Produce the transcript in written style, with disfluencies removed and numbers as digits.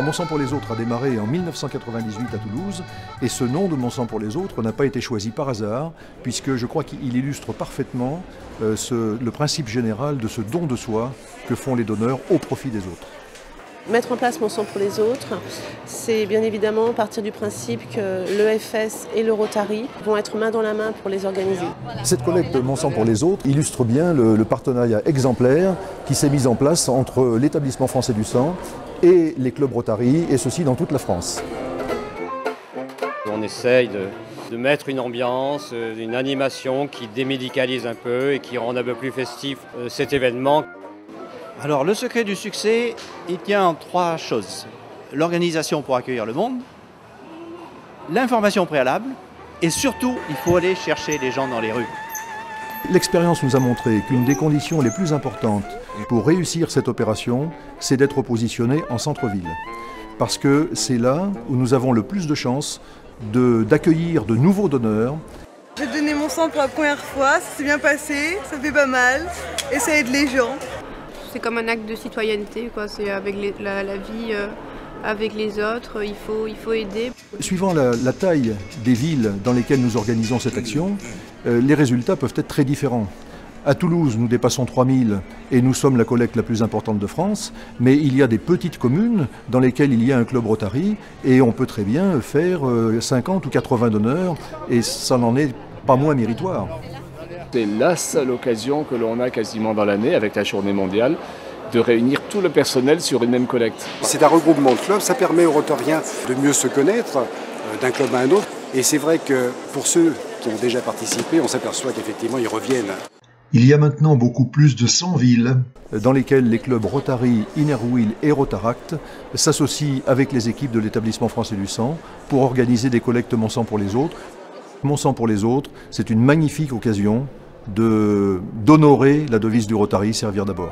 Mon sang pour les autres a démarré en 1998 à Toulouse et ce nom de Mon sang pour les autres n'a pas été choisi par hasard puisque je crois qu'il illustre parfaitement le principe général de ce don de soi que font les donneurs au profit des autres. Mettre en place Mon sang pour les autres, c'est bien évidemment partir du principe que l'EFS et le Rotary vont être main dans la main pour les organiser. Cette collecte Mon sang pour les autres illustre bien le partenariat exemplaire qui s'est mis en place entre l'établissement français du sang et les clubs Rotary, et ceci dans toute la France. On essaye de mettre une ambiance, une animation qui démédicalise un peu et qui rend un peu plus festif cet événement. Alors le secret du succès, il tient en trois choses. L'organisation pour accueillir le monde, l'information préalable et surtout, il faut aller chercher les gens dans les rues. L'expérience nous a montré qu'une des conditions les plus importantes pour réussir cette opération, c'est d'être positionné en centre-ville. Parce que c'est là où nous avons le plus de chances d'accueillir de nouveaux donneurs. J'ai donné mon sang pour la première fois, ça s'est bien passé, ça fait pas mal et ça aide les gens. C'est comme un acte de citoyenneté, quoi. C'est avec la vie avec les autres, il faut aider. Suivant la taille des villes dans lesquelles nous organisons cette action, les résultats peuvent être très différents. À Toulouse, nous dépassons 3000 et nous sommes la collecte la plus importante de France, mais il y a des petites communes dans lesquelles il y a un club Rotary et on peut très bien faire 50 ou 80 donneurs et ça n'en est pas moins méritoire. C'est la seule occasion que l'on a quasiment dans l'année, avec la journée mondiale, de réunir tout le personnel sur une même collecte. C'est un regroupement de clubs, ça permet aux Rotariens de mieux se connaître d'un club à un autre. Et c'est vrai que pour ceux qui ont déjà participé, on s'aperçoit qu'effectivement ils reviennent. Il y a maintenant beaucoup plus de 100 villes dans lesquelles les clubs Rotary, Inner Wheel et Rotaract s'associent avec les équipes de l'établissement français du sang pour organiser des collectes Mon sang pour les autres. Mon sang pour les autres, c'est une magnifique occasion d'honorer la devise du Rotary, servir d'abord.